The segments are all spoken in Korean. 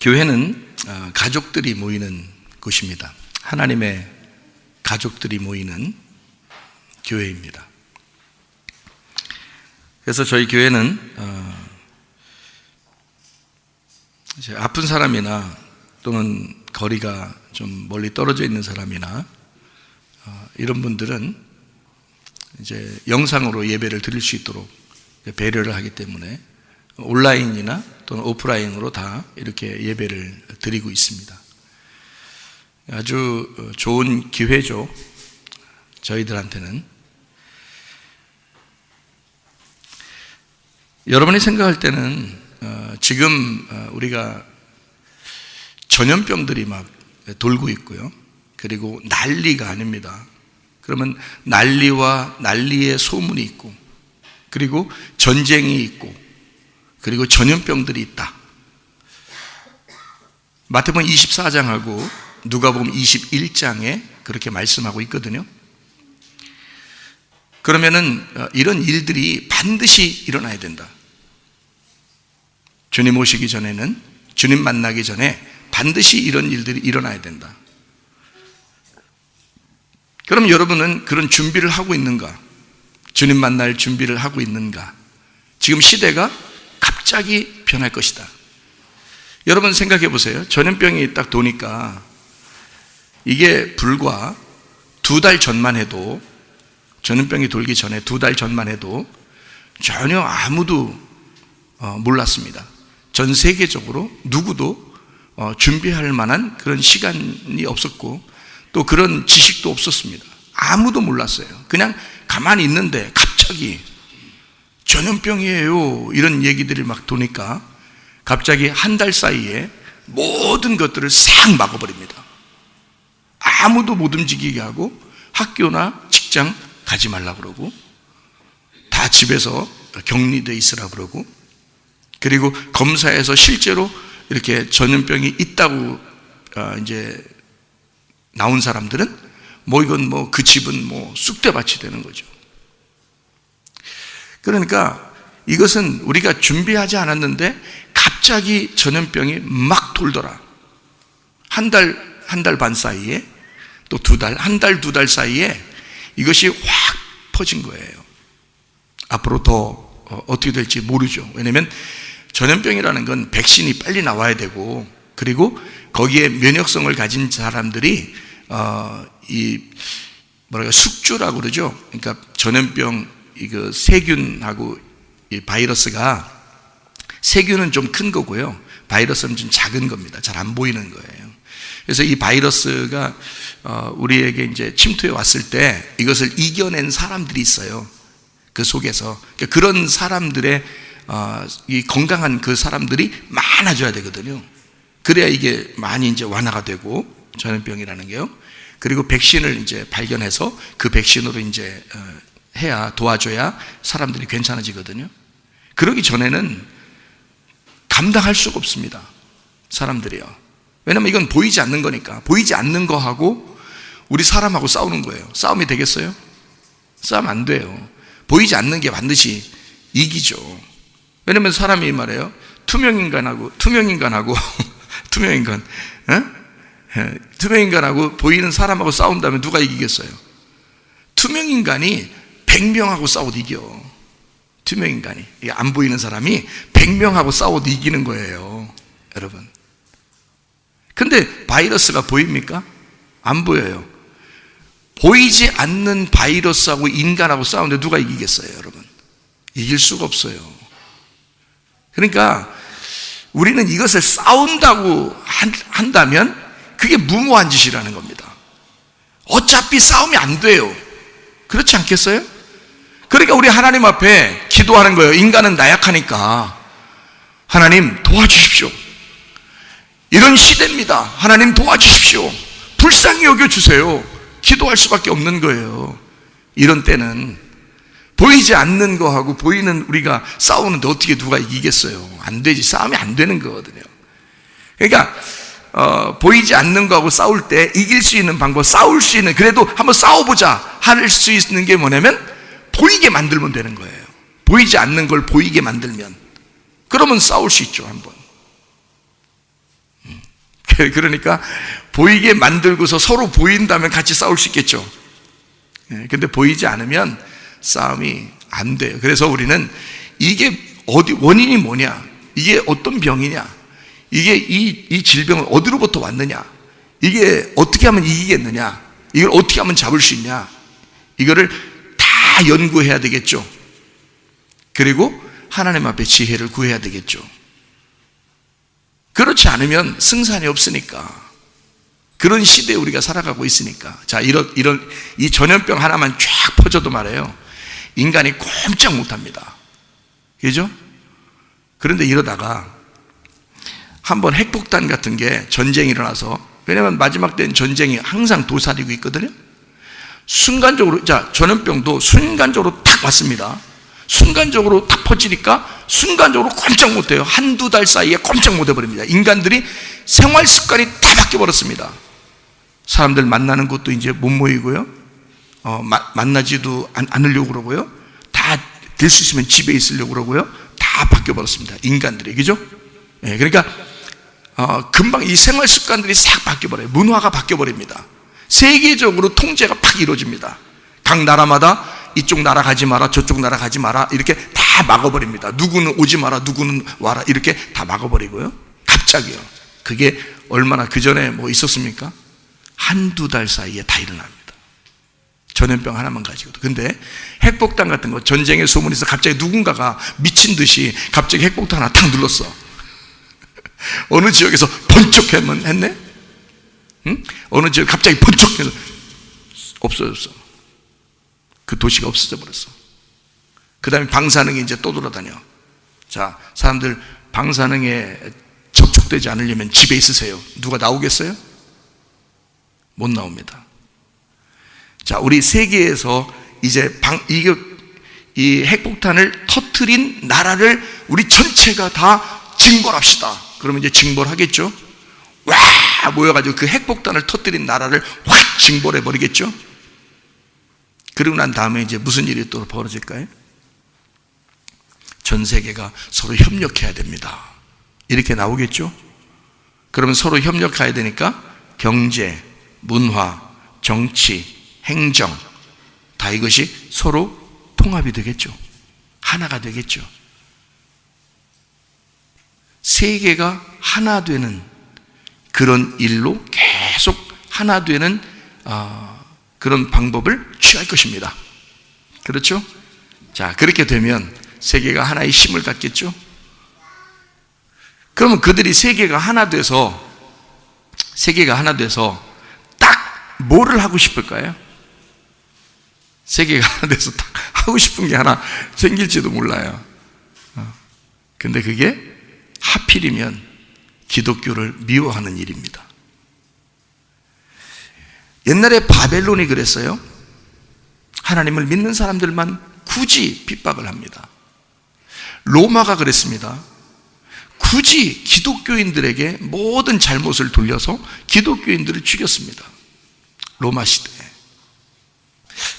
교회는 가족들이 모이는 곳입니다. 하나님의 가족들이 모이는 교회입니다. 그래서 저희 교회는 이제 아픈 사람이나 또는 거리가 좀 멀리 떨어져 있는 사람이나 이런 분들은 이제 영상으로 예배를 드릴 수 있도록 배려를 하기 때문에 온라인이나 또는 오프라인으로 다 이렇게 예배를 드리고 있습니다. 아주 좋은 기회죠. 저희들한테는. 여러분이 생각할 때는 지금 우리가 전염병들이 막 돌고 있고요. 그리고 난리가 아닙니다. 그러면 난리와 난리의 소문이 있고, 그리고 전쟁이 있고, 그리고 전염병들이 있다. 마태복음 24장하고 누가복음 21장에 그렇게 말씀하고 있거든요. 그러면은 이런 일들이 반드시 일어나야 된다. 주님 오시기 전에는, 주님 만나기 전에 반드시 이런 일들이 일어나야 된다. 그럼 여러분은 그런 준비를 하고 있는가? 주님 만날 준비를 하고 있는가? 지금 시대가 갑자기 변할 것이다. 여러분 생각해 보세요. 전염병이 딱 도니까 이게 불과 2달 전만 해도, 전염병이 돌기 전에 2달 전만 해도 전혀 아무도 몰랐습니다. 전 세계적으로 누구도 준비할 만한 그런 시간이 없었고, 또 그런 지식도 없었습니다. 아무도 몰랐어요. 그냥 가만히 있는데 갑자기 전염병이에요 이런 얘기들이 막 도니까 갑자기 한 달 사이에 모든 것들을 싹 막아버립니다. 아무도 못 움직이게 하고, 학교나 직장 가지 말라 그러고, 다 집에서 격리돼 있으라 그러고, 그리고 검사에서 실제로 이렇게 전염병이 있다고 이제 나온 사람들은 이건 그 집은 쑥대밭이 되는 거죠. 그러니까 이것은 우리가 준비하지 않았는데 갑자기 전염병이 막 돌더라. 한 달 반 사이에, 또 2달, 한 달, 2달 사이에 이것이 확 퍼진 거예요. 앞으로 더 어떻게 될지 모르죠. 왜냐하면 전염병이라는 건 백신이 빨리 나와야 되고, 그리고 거기에 면역성을 가진 사람들이 숙주라고 그러죠. 그러니까 전염병 이거 세균하고 이 바이러스가, 세균은 좀 큰 거고요, 바이러스는 좀 작은 겁니다. 잘 안 보이는 거예요. 그래서 이 바이러스가 우리에게 이제 침투해 왔을 때 이것을 이겨낸 사람들이 있어요. 그 속에서 그런 사람들의 이 건강한 그 사람들이 많아져야 되거든요. 그래야 이게 많이 이제 완화가 되고, 전염병이라는 게요. 그리고 백신을 이제 발견해서 그 백신으로 이제 해야, 도와줘야 사람들이 괜찮아지거든요. 그러기 전에는 감당할 수가 없습니다. 사람들이요. 왜냐면 이건 보이지 않는 거니까. 보이지 않는 거하고 우리 사람하고 싸우는 거예요. 싸움이 되겠어요? 싸움 안 돼요. 보이지 않는 게 반드시 이기죠. 왜냐면 사람이 말해요, 투명인간하고 투명인간하고 보이는 사람하고 싸운다면 누가 이기겠어요? 투명인간이 100명하고 싸워도 이겨. 투명인간이, 안 보이는 사람이 100명하고 싸워도 이기는 거예요, 여러분. 근데 바이러스가 보입니까? 안 보여요. 보이지 않는 바이러스하고 인간하고 싸우는데 누가 이기겠어요, 여러분? 이길 수가 없어요. 그러니까 우리는 이것을 싸운다고 한다면 그게 무모한 짓이라는 겁니다. 어차피 싸우면 안 돼요. 그렇지 않겠어요? 그러니까 우리 하나님 앞에 기도하는 거예요. 인간은 나약하니까 하나님 도와주십시오. 이런 시대입니다. 하나님 도와주십시오. 불쌍히 여겨주세요. 기도할 수밖에 없는 거예요. 이런 때는 보이지 않는 거하고 보이는 우리가 싸우는데 어떻게 누가 이기겠어요? 안 되지. 싸움이 안 되는 거거든요. 그러니까 보이지 않는 거하고 싸울 때 이길 수 있는 방법, 싸울 수 있는, 그래도 한번 싸워보자 할 수 있는 게 뭐냐면 보이게 만들면 되는 거예요. 보이지 않는 걸 보이게 만들면, 그러면 싸울 수 있죠. 한번 그러니까 보이게 만들고서 서로 보인다면 같이 싸울 수 있겠죠. 근데 보이지 않으면 싸움이 안 돼요. 그래서 우리는 이게 원인이 뭐냐, 이게 어떤 병이냐, 이게 이 질병은 어디로부터 왔느냐, 이게 어떻게 하면 이기겠느냐, 이걸 어떻게 하면 잡을 수 있냐, 이거를 다 연구해야 되겠죠. 그리고 하나님 앞에 지혜를 구해야 되겠죠. 그렇지 않으면 승산이 없으니까. 그런 시대에 우리가 살아가고 있으니까. 자, 이런 이 전염병 하나만 쫙 퍼져도 말이에요, 인간이 꼼짝 못합니다. 그죠? 그런데 이러다가 한번 핵폭탄 같은 게 전쟁이 일어나서, 왜냐하면 마지막 때는 전쟁이 항상 도사리고 있거든요. 순간적으로, 자, 전염병도 순간적으로 탁 왔습니다. 순간적으로 탁 퍼지니까 순간적으로 꼼짝 못해요. 한두 달 사이에 꼼짝 못해버립니다. 인간들이 생활 습관이 다 바뀌어버렸습니다. 사람들 만나는 것도 이제 못 모이고요, 만나지도 않으려고 그러고요, 다 될 수 있으면 집에 있으려고 그러고요, 다 바뀌어버렸습니다, 인간들이. 그죠? 그러니까 금방 이 생활 습관들이 싹 바뀌어버려요. 문화가 바뀌어버립니다. 세계적으로 통제가 팍 이루어집니다. 각 나라마다 이쪽 나라 가지 마라, 저쪽 나라 가지 마라, 이렇게 다 막아버립니다. 누구는 오지 마라, 누구는 와라, 이렇게 다 막아버리고요. 갑자기요. 그게 얼마나 그 전에 뭐 있었습니까? 한두 달 사이에 다 일어납니다. 전염병 하나만 가지고도. 근데 핵폭탄 같은 거, 전쟁의 소문이 있어 갑자기 누군가가 미친 듯이 갑자기 핵폭탄 하나 탁 눌렀어. 어느 지역에서 번쩍 했네? 응? 어느 지역 갑자기 번쩍 해서 없어졌어. 그 도시가 없어져 버렸어. 그 다음에 방사능이 이제 또 돌아다녀. 자, 사람들 방사능에 접촉되지 않으려면 집에 있으세요. 누가 나오겠어요? 못 나옵니다. 자, 우리 세계에서 이제 이 핵폭탄을 터뜨린 나라를 우리 전체가 다 징벌합시다. 그러면 이제 징벌하겠죠? 와! 모여가지고 그 핵폭탄을 터뜨린 나라를 확 징벌해 버리겠죠? 그러고 난 다음에 이제 무슨 일이 또 벌어질까요? 전 세계가 서로 협력해야 됩니다. 이렇게 나오겠죠? 그러면 서로 협력해야 되니까 경제, 문화, 정치, 행정, 다 이것이 서로 통합이 되겠죠. 하나가 되겠죠. 세계가 하나 되는 그런 일로 계속 하나 되는 그런 방법을 취할 것입니다. 그렇죠? 자, 그렇게 되면 세계가 하나의 힘을 갖겠죠? 그러면 그들이 세계가 하나 돼서 딱 뭐를 하고 싶을까요? 세계가 하나 돼서 딱 하고 싶은 게 하나 생길지도 몰라요. 근데 그게 하필이면 기독교를 미워하는 일입니다. 옛날에 바벨론이 그랬어요. 하나님을 믿는 사람들만 굳이 핍박을 합니다. 로마가 그랬습니다. 굳이 기독교인들에게 모든 잘못을 돌려서 기독교인들을 죽였습니다. 로마 시대에.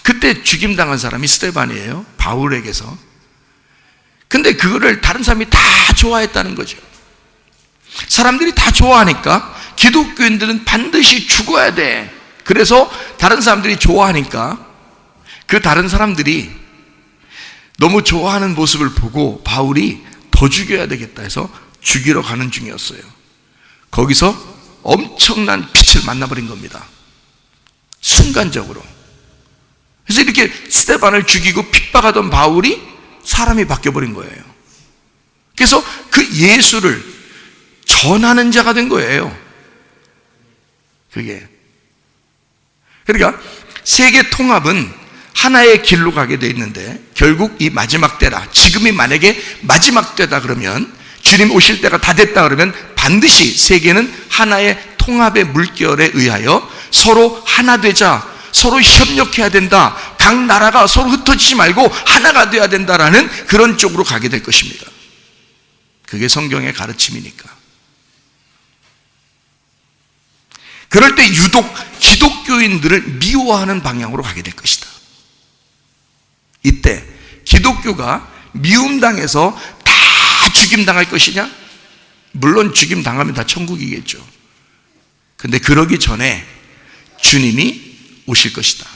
그때 죽임당한 사람이 스데반이에요. 바울에게서. 근데 그거를 다른 사람이 다 좋아했다는 거죠. 사람들이 다 좋아하니까 기독교인들은 반드시 죽어야 돼. 그래서 다른 사람들이 좋아하니까 그 다른 사람들이 너무 좋아하는 모습을 보고 바울이 더 죽여야 되겠다 해서 죽이러 가는 중이었어요. 거기서 엄청난 빛을 만나버린 겁니다. 순간적으로. 그래서 이렇게 스데반을 죽이고 핍박하던 바울이 사람이 바뀌어버린 거예요. 그래서 그 예수를 전하는 자가 된 거예요. 그게. 그러니까 세계 통합은 하나의 길로 가게 돼 있는데 결국 이 마지막 때라, 지금이 만약에 마지막 때다 그러면, 주님 오실 때가 다 됐다 그러면 반드시 세계는 하나의 통합의 물결에 의하여 서로 하나 되자, 서로 협력해야 된다, 각 나라가 서로 흩어지지 말고 하나가 되어야 된다라는 그런 쪽으로 가게 될 것입니다. 그게 성경의 가르침이니까. 그럴 때 유독 기독교인들을 미워하는 방향으로 가게 될 것이다. 이때 기독교가 미움당해서 다, 죽임당할 것이냐? 물론 죽임당하면 다 천국이겠죠. 근데 그러기 전에 주님이 오실 것이다.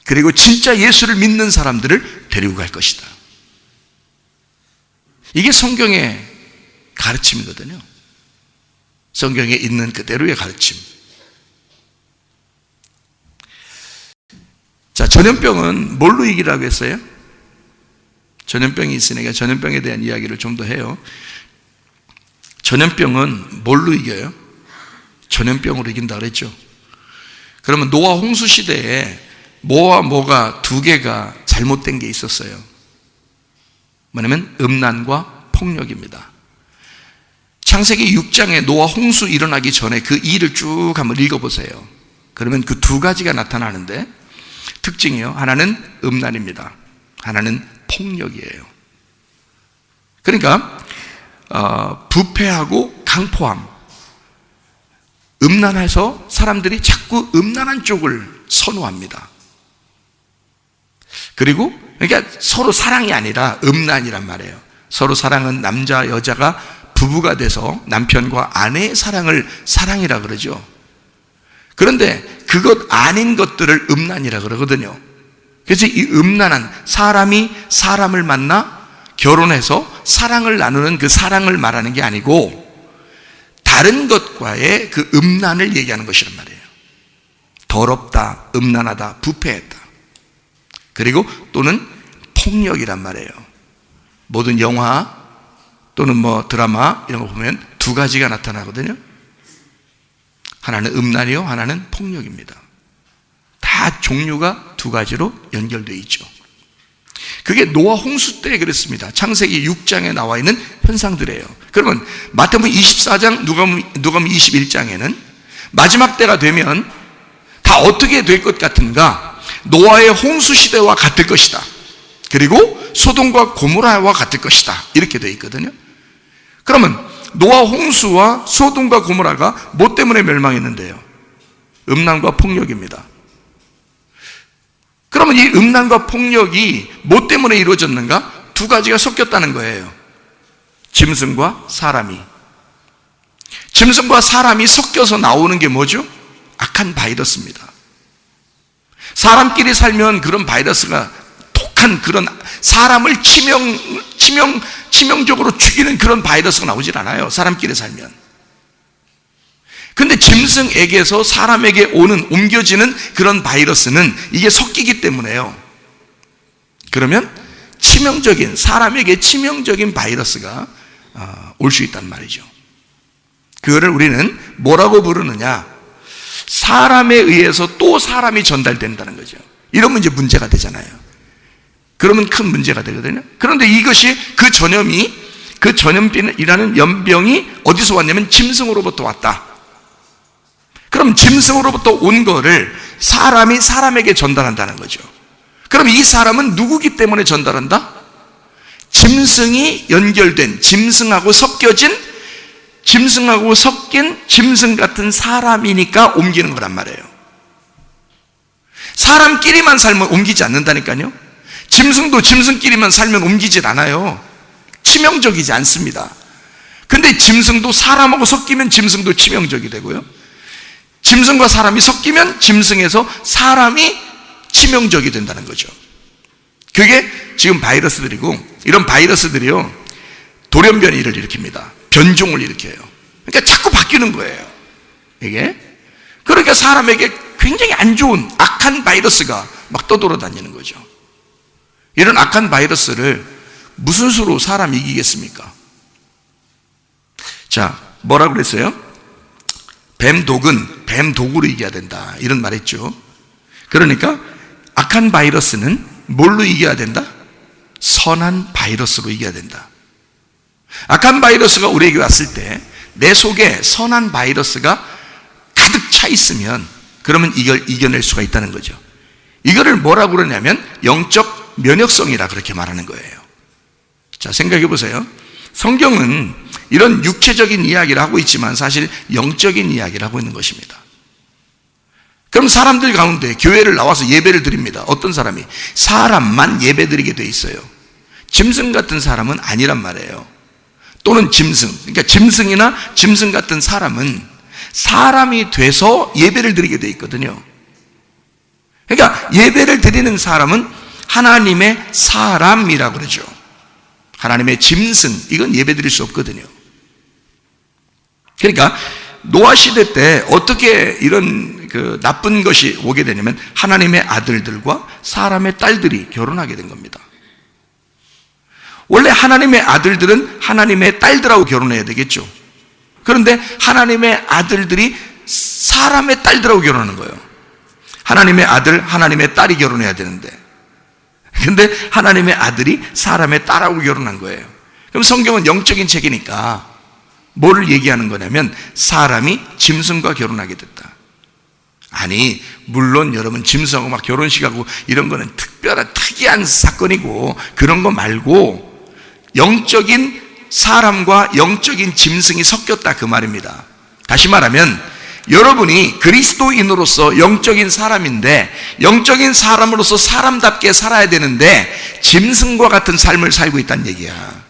그리고 진짜 예수를 믿는 사람들을 데리고 갈 것이다. 이게 성경의 가르침이거든요. 성경에 있는 그대로의 가르침. 자, 전염병은 뭘로 이기라고 했어요? 전염병이 있으니까 전염병에 대한 이야기를 좀 더 해요. 전염병은 뭘로 이겨요? 전염병으로 이긴다 그랬죠. 그러면 노아 홍수 시대에 뭐와 뭐가 두 개가 잘못된 게 있었어요. 뭐냐면 음란과 폭력입니다. 창세기 6장에 노아 홍수 일어나기 전에 그 일을 쭉 한번 읽어보세요. 그러면 그 두 가지가 나타나는데 특징이요. 하나는 음란입니다. 하나는 폭력이에요. 그러니까 부패하고 강포함, 음란해서 사람들이 자꾸 음란한 쪽을 선호합니다. 그리고 그러니까 서로 사랑이 아니라 음란이란 말이에요. 서로 사랑은 남자 여자가 부부가 돼서 남편과 아내의 사랑을 사랑이라 그러죠. 그런데 그것 아닌 것들을 음란이라 그러거든요. 그래서 이 음란한 사람이 사람을 만나 결혼해서 사랑을 나누는 그 사랑을 말하는 게 아니고 다른 것과의 그 음란을 얘기하는 것이란 말이에요. 더럽다, 음란하다, 부패했다. 그리고 또는 폭력이란 말이에요. 모든 영화 또는 뭐 드라마 이런 거 보면 두 가지가 나타나거든요. 하나는 음란이요, 하나는 폭력입니다. 다 종류가 두 가지로 연결되어 있죠. 그게 노아 홍수 때 그랬습니다. 창세기 6장에 나와 있는 현상들이에요. 그러면 마태복음 24장, 누가복음 21장에는 마지막 때가 되면 다 어떻게 될 것 같은가? 노아의 홍수 시대와 같을 것이다. 그리고 소돔과 고모라와 같을 것이다. 이렇게 되어 있거든요. 그러면 노아 홍수와 소돔과 고모라가 뭐 때문에 멸망했는데요? 음란과 폭력입니다. 그러면 이 음란과 폭력이 뭐 때문에 이루어졌는가? 두 가지가 섞였다는 거예요. 짐승과 사람이. 짐승과 사람이 섞여서 나오는 게 뭐죠? 악한 바이러스입니다. 사람끼리 살면 그런 바이러스가 독한 그런 사람을 치명적으로 죽이는 그런 바이러스가 나오질 않아요. 사람끼리 살면. 근데 짐승에게서 사람에게 옮겨지는 그런 바이러스는 이게 섞이기 때문에요. 그러면 사람에게 치명적인 바이러스가 올 수 있단 말이죠. 그거를 우리는 뭐라고 부르느냐? 사람에 의해서 또 사람이 전달된다는 거죠. 이러면 이제 문제가 되잖아요. 그러면 큰 문제가 되거든요. 그런데 이것이 그 전염병이라는 연병이 어디서 왔냐면 짐승으로부터 왔다. 그럼 짐승으로부터 온 거를 사람이 사람에게 전달한다는 거죠. 그럼 이 사람은 누구기 때문에 전달한다? 짐승이 연결된, 짐승하고 섞인 짐승 같은 사람이니까 옮기는 거란 말이에요. 사람끼리만 살면 옮기지 않는다니까요. 짐승도 짐승끼리만 살면 옮기질 않아요. 치명적이지 않습니다. 근데 짐승도 사람하고 섞이면 짐승도 치명적이 되고요. 짐승과 사람이 섞이면 짐승에서 사람이 치명적이 된다는 거죠. 그게 지금 바이러스들이고, 이런 바이러스들이요 돌연변이를 일으킵니다. 변종을 일으켜요. 그러니까 자꾸 바뀌는 거예요. 이게 그러니까 사람에게 굉장히 안 좋은 악한 바이러스가 막 떠돌아다니는 거죠. 이런 악한 바이러스를 무슨 수로 사람이 이기겠습니까? 자, 뭐라고 그랬어요? 뱀독은 뱀독으로 이겨야 된다, 이런 말 했죠. 그러니까 악한 바이러스는 뭘로 이겨야 된다? 선한 바이러스로 이겨야 된다. 악한 바이러스가 우리에게 왔을 때 내 속에 선한 바이러스가 가득 차 있으면 그러면 이걸 이겨낼 수가 있다는 거죠. 이거를 뭐라고 그러냐면 영적 면역성이라 그렇게 말하는 거예요. 자, 생각해 보세요. 성경은 이런 육체적인 이야기를 하고 있지만 사실 영적인 이야기를 하고 있는 것입니다. 그럼 사람들 가운데 교회를 나와서 예배를 드립니다. 어떤 사람이? 사람만 예배 드리게 돼 있어요. 짐승 같은 사람은 아니란 말이에요. 또는 짐승, 그러니까 짐승이나 짐승 같은 사람은 사람이 돼서 예배를 드리게 돼 있거든요. 그러니까 예배를 드리는 사람은 하나님의 사람이라고 그러죠. 하나님의 짐승, 이건 예배 드릴 수 없거든요. 그러니까 노아 시대 때 어떻게 이런 나쁜 것이 오게 되냐면 하나님의 아들들과 사람의 딸들이 결혼하게 된 겁니다. 원래 하나님의 아들들은 하나님의 딸들하고 결혼해야 되겠죠. 그런데 하나님의 아들들이 사람의 딸들하고 결혼하는 거예요. 하나님의 아들, 하나님의 딸이 결혼해야 되는데, 근데 하나님의 아들이 사람의 딸하고 결혼한 거예요. 그럼 성경은 영적인 책이니까 뭐를 얘기하는 거냐면 사람이 짐승과 결혼하게 됐다. 아니, 물론 여러분 짐승하고 막 결혼식하고 이런 거는 특이한 사건이고 그런 거 말고 영적인 사람과 영적인 짐승이 섞였다, 그 말입니다. 다시 말하면 여러분이 그리스도인으로서 영적인 사람인데 영적인 사람으로서 사람답게 살아야 되는데 짐승과 같은 삶을 살고 있다는 얘기야.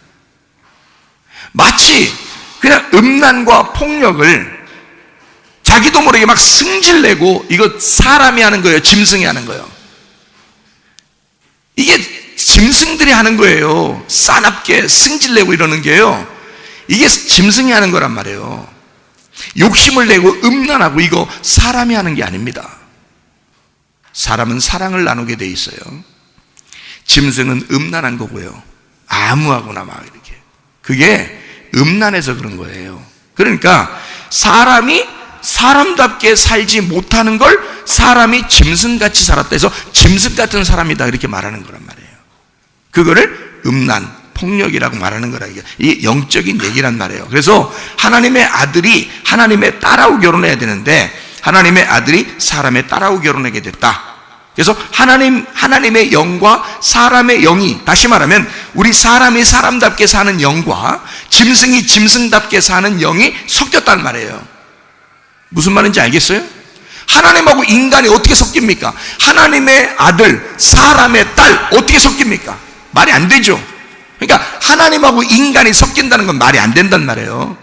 마치 그냥 음란과 폭력을 자기도 모르게 막 승질내고, 이거 사람이 하는 거예요, 짐승이 하는 거예요? 이게 짐승들이 하는 거예요. 싸납게 승질내고 이러는 게요, 이게 짐승이 하는 거란 말이에요. 욕심을 내고 음란하고, 이거 사람이 하는 게 아닙니다. 사람은 사랑을 나누게 돼 있어요. 짐승은 음란한 거고요, 아무하고나 막 이렇게, 그게 음란해서 그런 거예요. 그러니까 사람이 사람답게 살지 못하는 걸 사람이 짐승같이 살았다 해서 짐승 같은 사람이다 이렇게 말하는 거란 말이에요. 그거를 음란, 폭력이라고 말하는 거라. 이게 영적인 얘기란 말이에요. 그래서 하나님의 아들이 하나님의 딸하고 결혼해야 되는데 하나님의 아들이 사람의 딸하고 결혼하게 됐다. 그래서 하나님의 영과 사람의 영이, 다시 말하면 우리 사람이 사람답게 사는 영과 짐승이 짐승답게 사는 영이 섞였단 말이에요. 무슨 말인지 알겠어요? 하나님하고 인간이 어떻게 섞입니까? 하나님의 아들, 사람의 딸 어떻게 섞입니까? 말이 안 되죠. 그러니까 하나님하고 인간이 섞인다는 건 말이 안 된단 말이에요.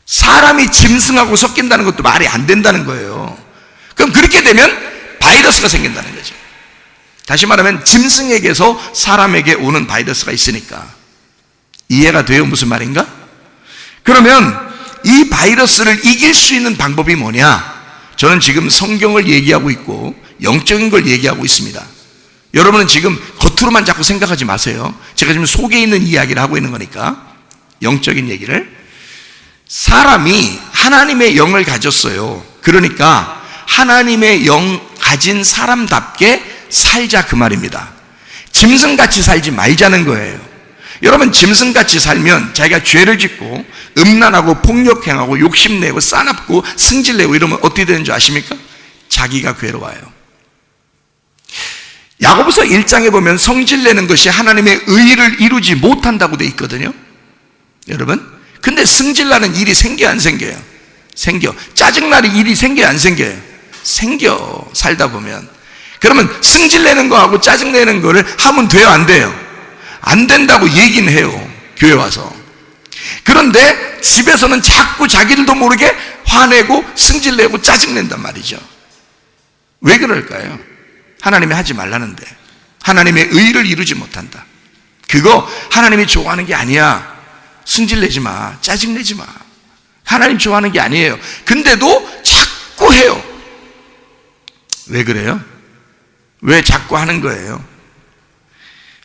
사람이 짐승하고 섞인다는 것도 말이 안 된다는 거예요. 그럼 그렇게 되면 바이러스가 생긴다는 거죠. 다시 말하면 짐승에게서 사람에게 오는 바이러스가 있으니까. 이해가 돼요? 무슨 말인가? 그러면 이 바이러스를 이길 수 있는 방법이 뭐냐? 저는 지금 성경을 얘기하고 있고 영적인 걸 얘기하고 있습니다. 여러분은 지금 겉으로만 자꾸 생각하지 마세요. 제가 지금 속에 있는 이야기를 하고 있는 거니까, 영적인 얘기를. 사람이 하나님의 영을 가졌어요. 그러니까 하나님의 영 가진 사람답게 살자, 그 말입니다. 짐승같이 살지 말자는 거예요. 여러분, 짐승같이 살면 자기가 죄를 짓고 음란하고 폭력행하고 욕심내고 싸납고 승질내고 이러면 어떻게 되는 줄 아십니까? 자기가 괴로워요. 야고보서 1장에 보면 성질내는 것이 하나님의 의를 이루지 못한다고 돼 있거든요. 여러분, 근데 승질나는 일이 생겨요, 안 생겨요? 생겨. 짜증나는 일이 생겨요, 안 생겨요? 생겨, 살다 보면. 그러면 승질내는 거하고 짜증내는 거를 하면 돼요, 안 돼요? 안 된다고 얘기는 해요, 교회 와서. 그런데 집에서는 자꾸 자기들도 모르게 화내고 승질내고 짜증낸단 말이죠. 왜 그럴까요? 하나님이 하지 말라는데 하나님의 의를 이루지 못한다. 그거 하나님이 좋아하는 게 아니야. 승질내지 마, 짜증내지 마. 하나님 좋아하는 게 아니에요. 근데도 자꾸 해요. 왜 그래요? 왜 자꾸 하는 거예요?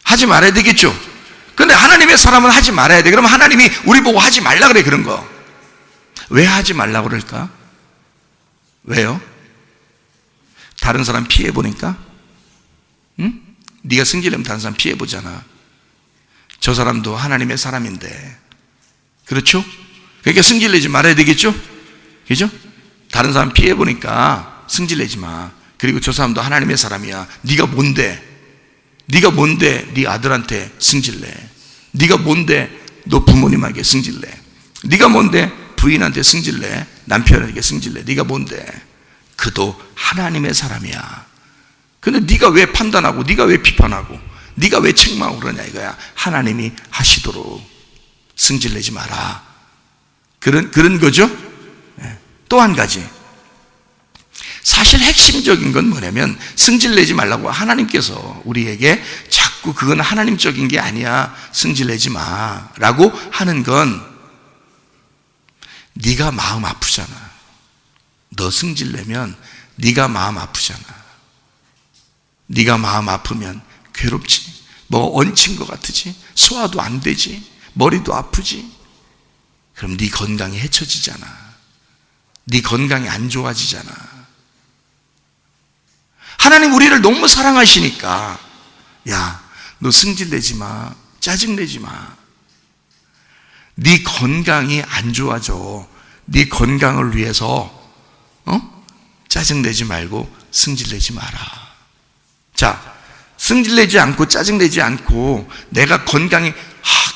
하지 말아야 되겠죠. 근데 하나님의 사람은 하지 말아야 돼. 그러면 하나님이 우리 보고 하지 말라 그래, 그런 거. 왜 하지 말라고 그럴까? 왜요? 다른 사람 피해보니까? 응? 네가 승질내면 다른 사람 피해보잖아. 저 사람도 하나님의 사람인데. 그렇죠? 그러니까 승질내지 말아야 되겠죠? 그죠? 다른 사람 피해보니까 승질내지 마. 그리고 저 사람도 하나님의 사람이야. 네가 뭔데? 네가 뭔데 네 아들한테 승질내? 네가 뭔데 너 부모님에게 승질내? 네가 뭔데 부인한테 승질내? 남편에게 승질내? 네가 뭔데? 그도 하나님의 사람이야. 근데 네가 왜 판단하고 네가 왜 비판하고 네가 왜 책망하고 그러냐 이거야. 하나님이 하시도록. 승질 내지 마라. 그런 거죠. 또 한 가지, 사실 핵심적인 건 뭐냐면 승질 내지 말라고 하나님께서 우리에게 자꾸 그건 하나님적인 게 아니야, 승질 내지 마 라고 하는 건 네가 마음 아프잖아. 너 승질 내면 네가 마음 아프잖아. 네가 마음 아프면 괴롭지, 뭐 얹힌 것 같으지, 소화도 안 되지, 머리도 아프지. 그럼 네 건강이 해쳐지잖아. 네 건강이 안 좋아지잖아. 하나님 우리를 너무 사랑하시니까 야, 너 승질내지 마, 짜증내지 마. 네 건강이 안 좋아져. 네 건강을 위해서 짜증내지 말고 승질내지 마라. 자, 승질내지 않고 짜증내지 않고 내가 건강이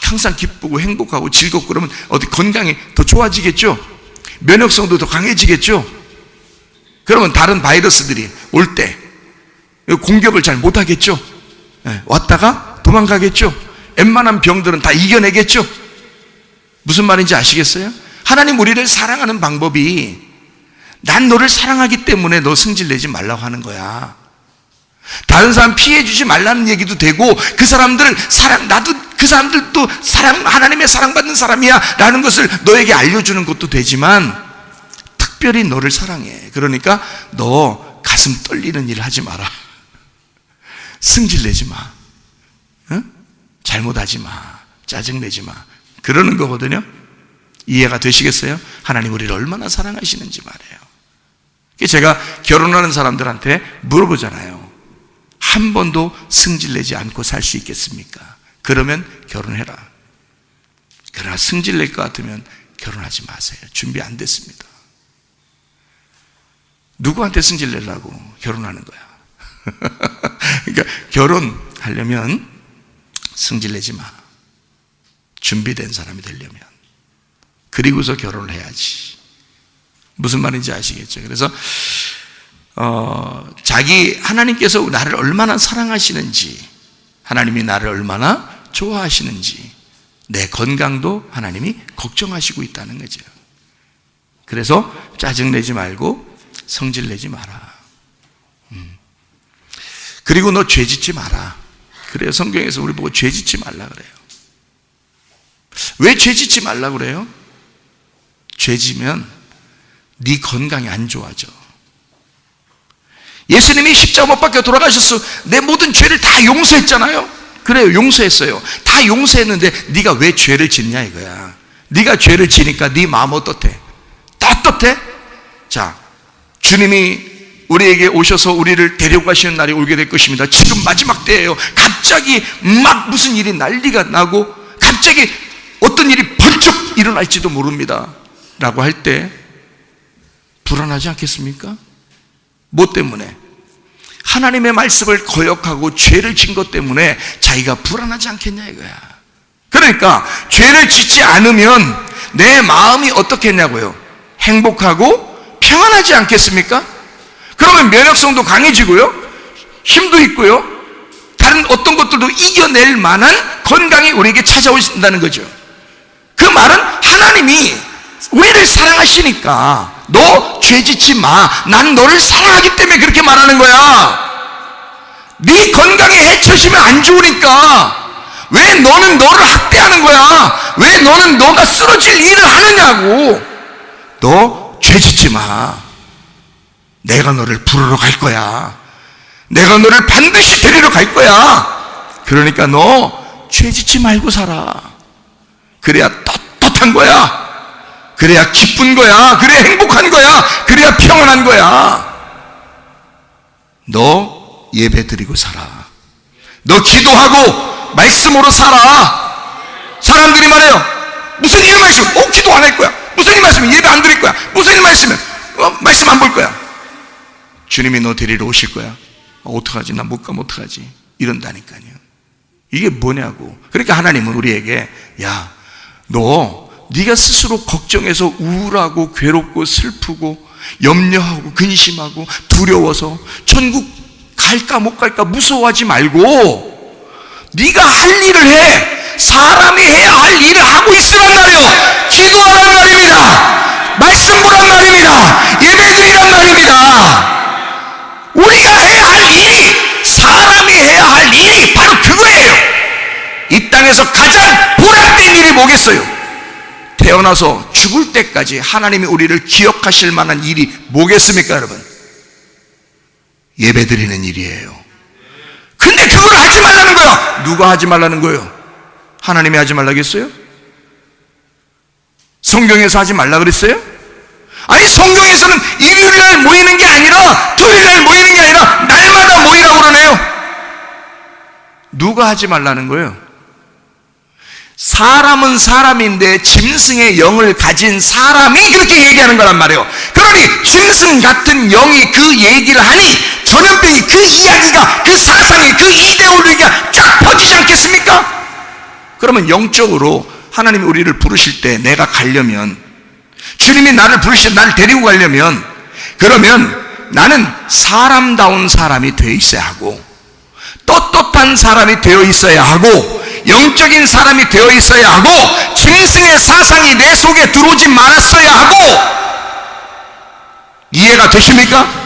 항상 기쁘고 행복하고 즐겁고 그러면 어디 건강이 더 좋아지겠죠? 면역성도 더 강해지겠죠? 그러면 다른 바이러스들이 올 때 공격을 잘 못하겠죠? 왔다가 도망가겠죠? 웬만한 병들은 다 이겨내겠죠? 무슨 말인지 아시겠어요? 하나님 우리를 사랑하는 방법이 난 너를 사랑하기 때문에 너 승질내지 말라고 하는 거야. 다른 사람 피해주지 말라는 얘기도 되고 그 사람들 나도 그 사람들도 하나님의 사랑받는 사람이야 라는 것을 너에게 알려주는 것도 되지만 특별히 너를 사랑해. 그러니까 너 가슴 떨리는 일 하지 마라. 승질내지 마. 잘못하지 마. 짜증내지 마. 그러는 거거든요. 이해가 되시겠어요? 하나님 우리를 얼마나 사랑하시는지 말이에요. 제가 결혼하는 사람들한테 물어보잖아요. 한 번도 승질내지 않고 살 수 있겠습니까? 그러면 결혼해라. 그러나 승질낼 것 같으면 결혼하지 마세요. 준비 안 됐습니다. 누구한테 승질내려고 결혼하는 거야? 그러니까 결혼하려면 승질내지 마. 준비된 사람이 되려면. 그리고서 결혼을 해야지. 무슨 말인지 아시겠죠? 그래서 하나님께서 나를 얼마나 사랑하시는지, 하나님이 나를 얼마나 좋아하시는지, 내 건강도 하나님이 걱정하시고 있다는 거죠. 그래서 짜증내지 말고 성질내지 마라. 그리고 너 죄짓지 마라. 그래요. 성경에서 우리 보고 죄짓지 말라 그래요. 왜 죄짓지 말라 그래요? 죄지면 네 건강이 안 좋아져. 예수님이 십자가 못 박혀 돌아가셨어. 내 모든 죄를 다 용서했잖아요. 그래요, 용서했어요. 다 용서했는데 네가 왜 죄를 짓냐 이거야. 네가 죄를 지니까 네 마음 어떻대? 떳떳해? 자, 주님이 우리에게 오셔서 우리를 데려가시는 날이 오게 될 것입니다. 지금 마지막 때예요. 갑자기 막 무슨 일이 난리가 나고 갑자기 어떤 일이 번쩍 일어날지도 모릅니다 라고 할 때 불안하지 않겠습니까? 뭐 때문에? 하나님의 말씀을 거역하고 죄를 진 것 때문에 자기가 불안하지 않겠냐 이거야. 그러니까 죄를 짓지 않으면 내 마음이 어떻겠냐고요? 행복하고 평안하지 않겠습니까? 그러면 면역성도 강해지고요, 힘도 있고요, 다른 어떤 것들도 이겨낼 만한 건강이 우리에게 찾아오신다는 거죠. 그 말은 하나님이 우리를 사랑하시니까 너 죄짓지 마, 난 너를 사랑하기 때문에 그렇게 말하는 거야. 네 건강에 해쳐지면 안 좋으니까 왜 너는 너를 학대하는 거야? 왜 너는 너가 쓰러질 일을 하느냐고. 너 죄짓지 마. 내가 너를 부르러 갈 거야. 내가 너를 반드시 데리러 갈 거야. 그러니까 너 죄짓지 말고 살아. 그래야 떳떳한 거야. 그래야 기쁜 거야. 그래야 행복한 거야. 그래야 평안한 거야. 너 예배 드리고 살아. 너 기도하고 말씀으로 살아. 사람들이 말해요. 무슨 일 말씀? 기도 안 할 거야. 무슨 일 말씀은 예배 안 드릴 거야. 무슨 일 말씀은 말씀 안 볼 거야. 주님이 너 데리러 오실 거야. 어떡하지? 나 못 가면 어떡하지? 이런다니까요. 이게 뭐냐고. 그러니까 하나님은 우리에게 야, 너 네가 스스로 걱정해서 우울하고 괴롭고 슬프고 염려하고 근심하고 두려워서 천국 갈까 못 갈까 무서워하지 말고 네가 할 일을 해. 사람이 해야 할 일을 하고 있으라. 중에서 가장 보람된 일이 뭐겠어요? 태어나서 죽을 때까지 하나님이 우리를 기억하실 만한 일이 뭐겠습니까, 여러분? 예배드리는 일이에요. 근데 그걸 하지 말라는 거야. 누가 하지 말라는 거예요? 하나님이 하지 말라겠어요? 성경에서 하지 말라 그랬어요? 아니, 성경에서는 일요일날 모이는 게 아니라, 토요일날 모이는 게 아니라 날마다 모이라고 그러네요. 누가 하지 말라는 거예요? 사람은 사람인데 짐승의 영을 가진 사람이 그렇게 얘기하는 거란 말이에요. 그러니 짐승 같은 영이 그 얘기를 하니 전염병이, 그 이야기가, 그 사상이, 그 이데올로기가 쫙 퍼지지 않겠습니까? 그러면 영적으로 하나님이 우리를 부르실 때 내가 가려면, 주님이 나를 부르실 때 나를 데리고 가려면, 그러면 나는 사람다운 사람이 되어 있어야 하고, 떳떳한 사람이 되어 있어야 하고, 영적인 사람이 되어 있어야 하고, 짐승의 사상이 내 속에 들어오지 말았어야 하고. 이해가 되십니까?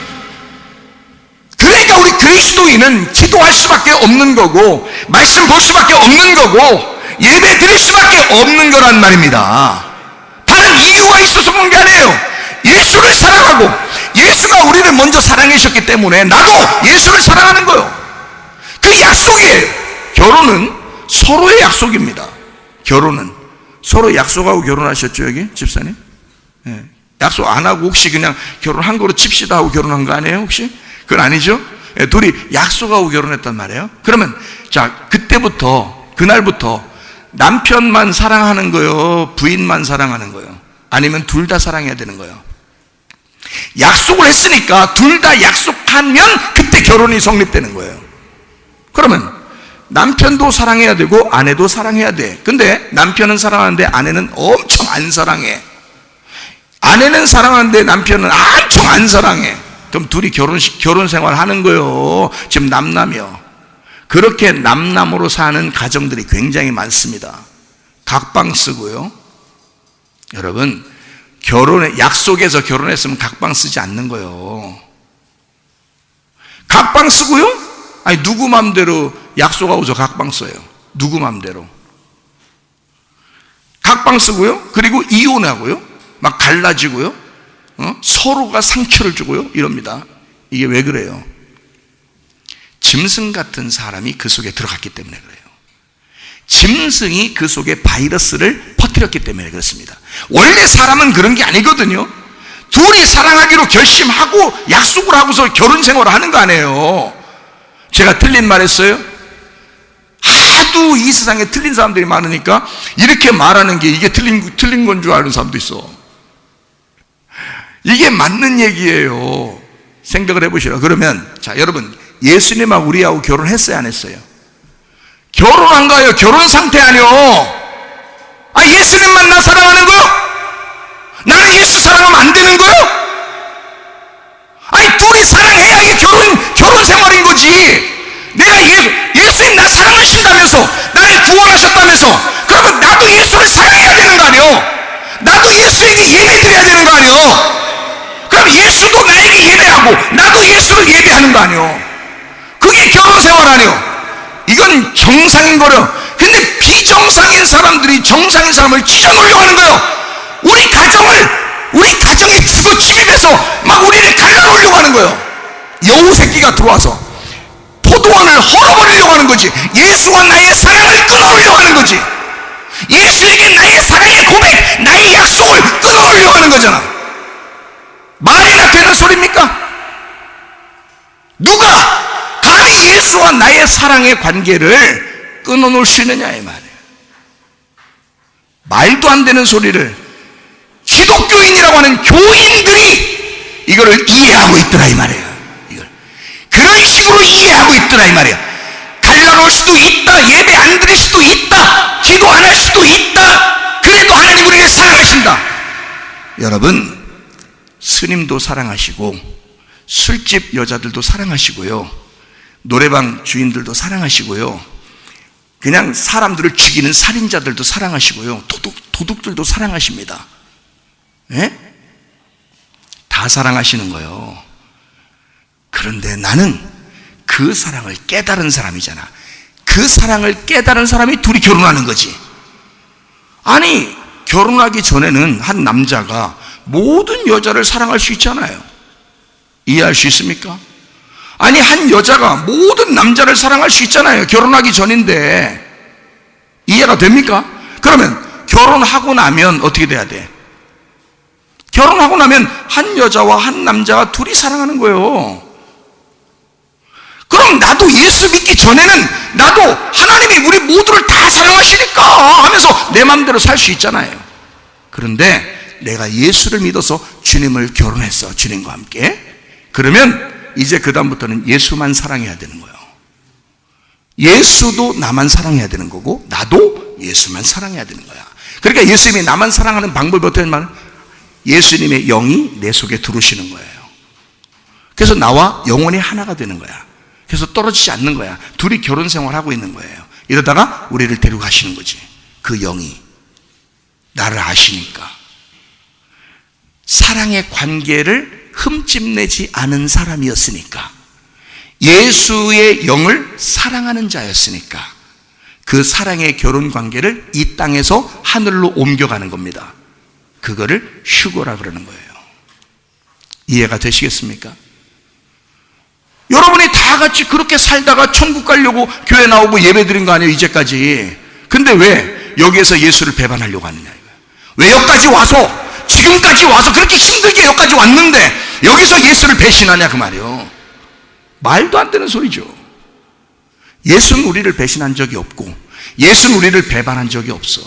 그러니까 우리 그리스도인은 기도할 수밖에 없는 거고, 말씀 볼 수밖에 없는 거고, 예배 드릴 수밖에 없는 거란 말입니다. 다른 이유가 있어서 그런 게 아니에요. 예수를 사랑하고, 예수가 우리를 먼저 사랑하셨기 때문에 나도 예수를 사랑하는 거예요. 그 약속이에요. 결혼은 서로의 약속입니다. 결혼은 서로 약속하고 결혼하셨죠, 여기 집사님? 네. 약속 안 하고 혹시 그냥 결혼한 거로 칩시다 하고 결혼한 거 아니에요, 혹시? 그건 아니죠? 네, 둘이 약속하고 결혼했단 말이에요. 그러면 자, 그때부터, 그날부터 남편만 사랑하는 거요, 부인만 사랑하는 거요, 아니면 둘 다 사랑해야 되는 거예요? 약속을 했으니까 둘 다 약속하면 그때 결혼이 성립되는 거예요. 그러면 남편도 사랑해야 되고 아내도 사랑해야 돼. 근데 남편은 사랑하는데 아내는 엄청 안 사랑해. 아내는 사랑하는데 남편은 엄청 안 사랑해. 그럼 둘이 결혼 생활 하는 거예요. 지금 남남이요. 그렇게 남남으로 사는 가정들이 굉장히 많습니다. 각방 쓰고요. 여러분, 약속해서 결혼했으면 각방 쓰지 않는 거예요. 각방 쓰고요? 아니, 누구 맘대로 약속하고서 각방 써요. 누구 맘대로. 각방 쓰고요. 그리고 이혼하고요. 막 갈라지고요. 서로가 상처를 주고요. 이럽니다. 이게 왜 그래요? 짐승 같은 사람이 그 속에 들어갔기 때문에 그래요. 짐승이 그 속에 바이러스를 퍼뜨렸기 때문에 그렇습니다. 원래 사람은 그런 게 아니거든요. 둘이 사랑하기로 결심하고 약속을 하고서 결혼 생활을 하는 거 아니에요. 제가 틀린 말 했어요? 하도 이 세상에 틀린 사람들이 많으니까 이렇게 말하는 게 이게 틀린 건 줄 아는 사람도 있어. 이게 맞는 얘기예요. 생각을 해보시라. 그러면 자, 여러분, 예수님하고 우리하고 결혼했어요, 안 했어요? 결혼한 거예요? 결혼 상태 아니요? 아, 예수님만 나 사랑하는 거요? 나는 예수 사랑하면 안 되는 거요? 아니, 둘이 사랑해야 이게 결혼 생활인 거지. 내가 예수님 나 사랑하신다면서, 나를 구원하셨다면서, 그러면 나도 예수를 사랑해야 되는 거 아니요? 나도 예수에게 예배드려야 되는 거 아니요? 그럼 예수도 나에게 예배하고, 나도 예수를 예배하는 거 아니요? 그게 결혼 생활 아니요? 이건 정상인 거려. 근데 비정상인 사람들이 정상인 사람을 찢어놓으려고 하는 거예요. 우리 가정에 죽어 침입해서 막 우리를 갈라놓으려고 하는 거예요. 여우 새끼가 들어와서 포도원을 헐어버리려고 하는 거지. 예수와 나의 사랑을 끊어오려고 하는 거지. 예수에게 나의 사랑의 고백, 나의 약속을 끊어오려고 하는 거잖아. 말이나 되는 소리입니까? 누가 감히 예수와 나의 사랑의 관계를 끊어놓을 수 있느냐, 이 말이에요. 말도 안 되는 소리를 기독교인이라고 하는 교인들이 이거를 이해하고 있더라, 이 말이에요. 이걸 그런 식으로 이해하고 있더라, 이 말이에요. 갈라놓을 수도 있다, 예배 안 드릴 수도 있다, 기도 안 할 수도 있다. 그래도 하나님 우리를 사랑하신다. 여러분, 스님도 사랑하시고 술집 여자들도 사랑하시고요, 노래방 주인들도 사랑하시고요, 그냥 사람들을 죽이는 살인자들도 사랑하시고요, 도둑들도 사랑하십니다. 예? 다 사랑하시는 거예요. 그런데 나는 그 사랑을 깨달은 사람이잖아. 그 사랑을 깨달은 사람이 둘이 결혼하는 거지. 아니, 결혼하기 전에는 한 남자가 모든 여자를 사랑할 수 있잖아요. 이해할 수 있습니까? 아니, 한 여자가 모든 남자를 사랑할 수 있잖아요. 결혼하기 전인데. 이해가 됩니까? 그러면 결혼하고 나면 어떻게 돼야 돼? 결혼하고 나면 한 여자와 한 남자가 둘이 사랑하는 거예요. 그럼 나도 예수 믿기 전에는 나도 하나님이 우리 모두를 다 사랑하시니까 하면서 내 마음대로 살 수 있잖아요. 그런데 내가 예수를 믿어서 주님을 결혼했어, 주님과 함께. 그러면 이제 그 다음부터는 예수만 사랑해야 되는 거예요. 예수도 나만 사랑해야 되는 거고 나도 예수만 사랑해야 되는 거야. 그러니까 예수님이 나만 사랑하는 방법이 어떻게 하면 예수님의 영이 내 속에 들어오시는 거예요. 그래서 나와 영혼이 하나가 되는 거야. 그래서 떨어지지 않는 거야. 둘이 결혼 생활하고 있는 거예요. 이러다가 우리를 데리고 가시는 거지. 그 영이 나를 아시니까. 사랑의 관계를 흠집내지 않은 사람이었으니까, 예수의 영을 사랑하는 자였으니까 그 사랑의 결혼 관계를 이 땅에서 하늘로 옮겨가는 겁니다. 그거를 휴거라 그러는 거예요. 이해가 되시겠습니까? 여러분이 다 같이 그렇게 살다가 천국 가려고 교회 나오고 예배 드린 거 아니에요, 이제까지. 근데 왜 여기에서 예수를 배반하려고 하느냐 이거예요. 왜 여기까지 와서, 지금까지 와서 그렇게 힘들게 여기까지 왔는데 여기서 예수를 배신하냐 그 말이에요. 말도 안 되는 소리죠. 예수는 우리를 배신한 적이 없고 예수는 우리를 배반한 적이 없어.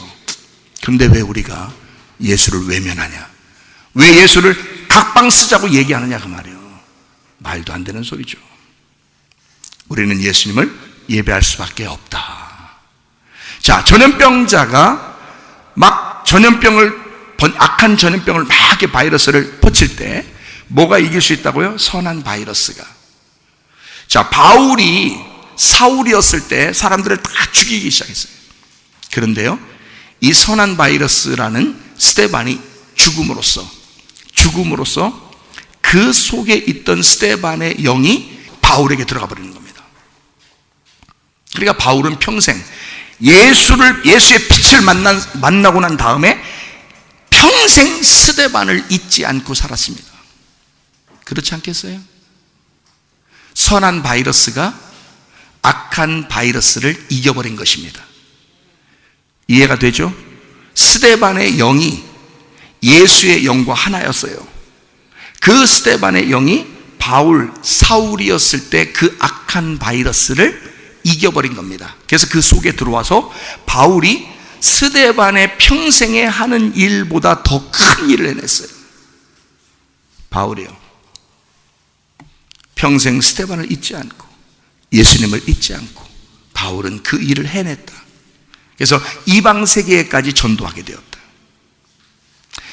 그런데 왜 우리가 예수를 외면하냐, 왜 예수를 각방 쓰자고 얘기하느냐 그 말이에요. 말도 안 되는 소리죠. 우리는 예수님을 예배할 수밖에 없다. 자, 전염병자가 막 악한 전염병을 막 이렇게 바이러스를 퍼칠 때 뭐가 이길 수 있다고요? 선한 바이러스가. 자, 바울이 사울이었을 때 사람들을 다 죽이기 시작했어요. 그런데요, 이 선한 바이러스라는 스데반이 죽음으로써 그 속에 있던 스데반의 영이 바울에게 들어가 버리는 겁니다. 그러니까 바울은 평생 예수의 빛을 만나고 난 다음에 평생 스데반을 잊지 않고 살았습니다. 그렇지 않겠어요? 선한 바이러스가 악한 바이러스를 이겨버린 것입니다. 이해가 되죠? 스데반의 영이 예수의 영과 하나였어요. 그 스데반의 영이 사울이었을 때 그 악한 바이러스를 이겨버린 겁니다. 그래서 그 속에 들어와서 바울이 스데반의 평생에 하는 일보다 더 큰 일을 해냈어요. 바울이요, 평생 스데반을 잊지 않고 예수님을 잊지 않고 바울은 그 일을 해냈다. 그래서 이방 세계에까지 전도하게 되었다.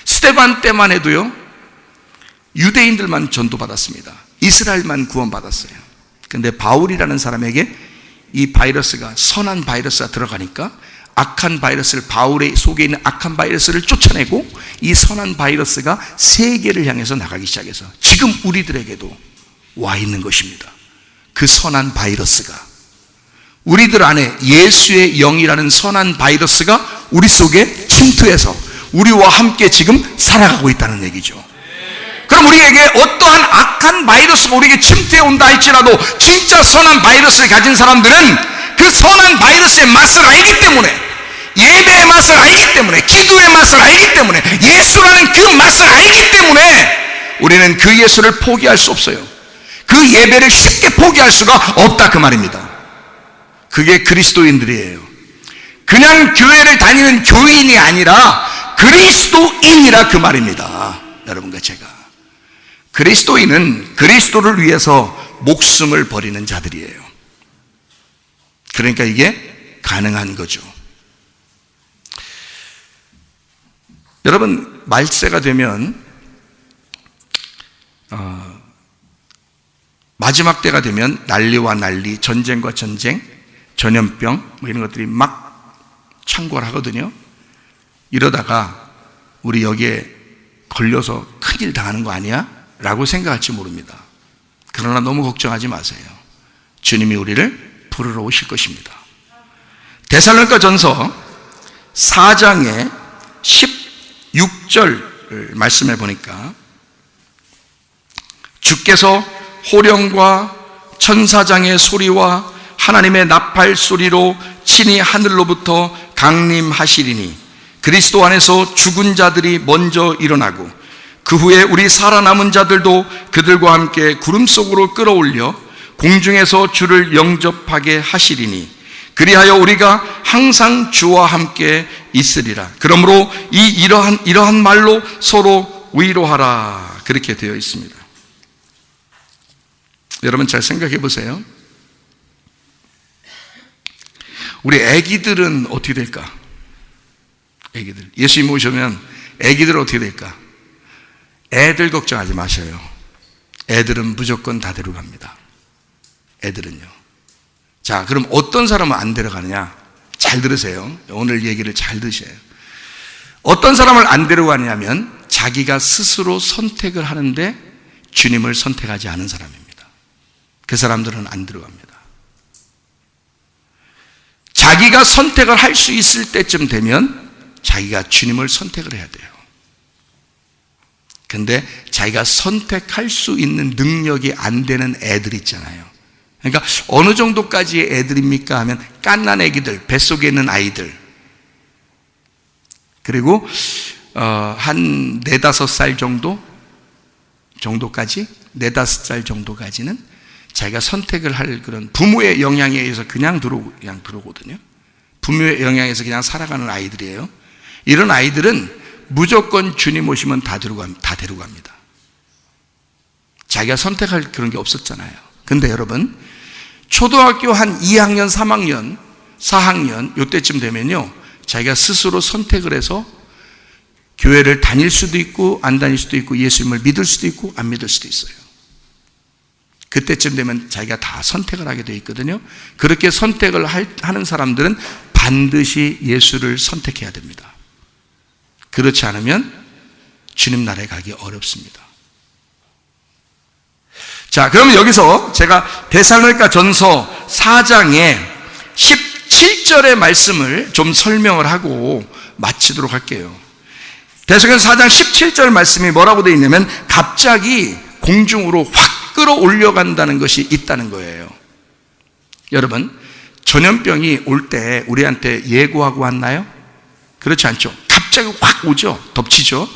스데반 때만 해도요, 유대인들만 전도받았습니다. 이스라엘만 구원받았어요. 그런데 바울이라는 사람에게 이 바이러스가, 선한 바이러스가 들어가니까 악한 바이러스를, 바울의 속에 있는 악한 바이러스를 쫓아내고 이 선한 바이러스가 세계를 향해서 나가기 시작해서 지금 우리들에게도 와 있는 것입니다. 그 선한 바이러스가 우리들 안에 예수의 영이라는 선한 바이러스가 우리 속에 침투해서 우리와 함께 지금 살아가고 있다는 얘기죠. 그럼 우리에게 어떠한 악한 바이러스가 우리에게 침투해 온다 할지라도 진짜 선한 바이러스를 가진 사람들은 그 선한 바이러스의 맛을 알기 때문에, 예배의 맛을 알기 때문에, 기도의 맛을 알기 때문에, 예수라는 그 맛을 알기 때문에 우리는 그 예수를 포기할 수 없어요. 그 예배를 쉽게 포기할 수가 없다 그 말입니다. 그게 그리스도인들이에요. 그냥 교회를 다니는 교인이 아니라 그리스도인이라 그 말입니다. 여러분과 제가, 그리스도인은 그리스도를 위해서 목숨을 버리는 자들이에요. 그러니까 이게 가능한 거죠. 여러분, 말세가 되면 마지막 때가 되면 난리와 난리, 전쟁과 전쟁, 전염병 이런 것들이 막 창궐하거든요. 이러다가 우리 여기에 걸려서 큰일 당하는 거 아니야? 라고 생각할지 모릅니다. 그러나 너무 걱정하지 마세요. 주님이 우리를 부르러 오실 것입니다. 데살로니가전서 4장의 16절 말씀해 보니까 주께서 호령과 천사장의 소리와 하나님의 나팔 소리로 친히 하늘로부터 강림하시리니 그리스도 안에서 죽은 자들이 먼저 일어나고 그 후에 우리 살아남은 자들도 그들과 함께 구름 속으로 끌어올려 공중에서 주를 영접하게 하시리니 그리하여 우리가 항상 주와 함께 있으리라. 그러므로 이러한 말로 서로 위로하라. 그렇게 되어 있습니다. 여러분 잘 생각해 보세요. 우리 애기들은 어떻게 될까? 애기들 예수님 오시면 애기들은 어떻게 될까? 애들 걱정하지 마셔요. 애들은 무조건 다 데려갑니다. 애들은요. 자, 그럼 어떤 사람은 안 데려가느냐? 잘 들으세요. 오늘 얘기를 잘 들으셔요. 어떤 사람을 안 데려가냐면 자기가 스스로 선택을 하는데 주님을 선택하지 않은 사람입니다. 그 사람들은 안 들어갑니다. 자기가 선택을 할 수 있을 때쯤 되면 자기가 주님을 선택을 해야 돼요. 근데 자기가 선택할 수 있는 능력이 안 되는 애들 있잖아요. 그러니까 어느 정도까지의 애들입니까 하면 갓난 애기들, 뱃속에 있는 아이들, 그리고 한 4-5살 정도까지 4-5살 정도까지는 자기가 선택을 할 그런 부모의 영향에 의해서 그냥 들어오거든요. 부모의 영향에서 그냥 살아가는 아이들이에요. 이런 아이들은 무조건 주님 오시면 다 데려갑니다. 자기가 선택할 그런 게 없었잖아요. 근데 여러분, 초등학교 한 2학년, 3학년, 4학년 요때쯤 되면요, 자기가 스스로 선택을 해서 교회를 다닐 수도 있고 안 다닐 수도 있고 예수님을 믿을 수도 있고 안 믿을 수도 있어요. 그때쯤 되면 자기가 다 선택을 하게 돼 있거든요. 그렇게 선택을 하는 사람들은 반드시 예수를 선택해야 됩니다. 그렇지 않으면 주님 나라에 가기 어렵습니다. 자, 그러면 여기서 제가 데살로니가 전서 4장의 17절의 말씀을 좀 설명을 하고 마치도록 할게요. 데살로니가 4장 17절 말씀이 뭐라고 되어 있냐면 갑자기 공중으로 확 끌어올려간다는 것이 있다는 거예요. 여러분, 전염병이 올 때 우리한테 예고하고 왔나요? 그렇지 않죠. 갑자기 확 오죠. 덮치죠.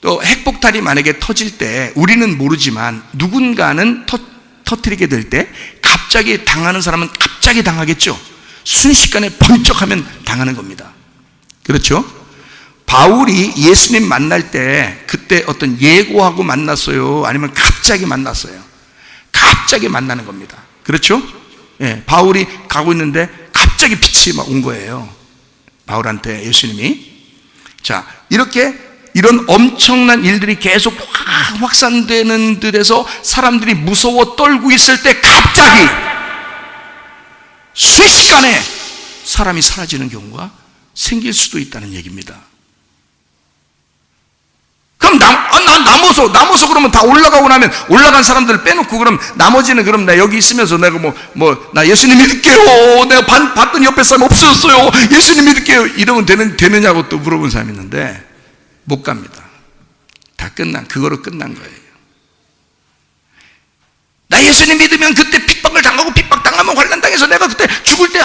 또 핵폭탄이 만약에 터질 때 우리는 모르지만 누군가는 터뜨리게 될 때 갑자기 당하는 사람은 갑자기 당하겠죠. 순식간에 번쩍하면 당하는 겁니다. 그렇죠? 바울이 예수님 만날 때 그때 어떤 예고하고 만났어요? 아니면 갑자기 만났어요? 갑자기 만나는 겁니다. 그렇죠? 예, 바울이 가고 있는데 갑자기 빛이 막 온 거예요. 바울한테 예수님이. 자, 이런 엄청난 일들이 계속 확산되는 데에서 사람들이 무서워 떨고 있을 때 갑자기 순식간에 사람이 사라지는 경우가 생길 수도 있다는 얘기입니다. 그럼 남아서 그러면 다 올라가고 나면 올라간 사람들을 빼놓고 그럼 나머지는 그럼 나 여기 있으면서 내가 나 예수님 믿을게요. 내가 봤더니 옆에 사람 없어졌어요. 예수님 믿을게요. 이러면 되느냐고 또 물어본 사람이 있는데 못 갑니다. 그거로 끝난 거예요. 나 예수님 믿으면 그때 핍박을 당하고 핍박 당하면 환난당해서 내가 그때 죽을 때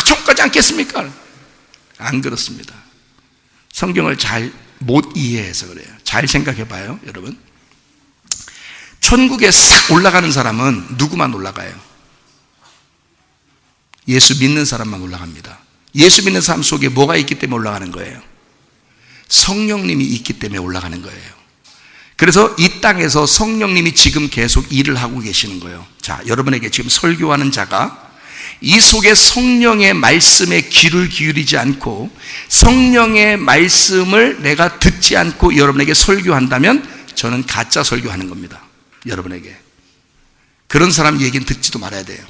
천국 가지 않겠습니까? 안 그렇습니다. 성경을 잘 못 이해해서 그래요. 잘 생각해 봐요, 여러분. 천국에 싹 올라가는 사람은 누구만 올라가요? 예수 믿는 사람만 올라갑니다. 예수 믿는 사람 속에 뭐가 있기 때문에 올라가는 거예요? 성령님이 있기 때문에 올라가는 거예요. 그래서 이 땅에서 성령님이 지금 계속 일을 하고 계시는 거예요. 자, 여러분에게 지금 설교하는 자가 이 속에 성령의 말씀에 귀를 기울이지 않고 성령의 말씀을 내가 듣지 않고 여러분에게 설교한다면 저는 가짜 설교하는 겁니다. 여러분에게. 그런 사람 얘기는 듣지도 말아야 돼요.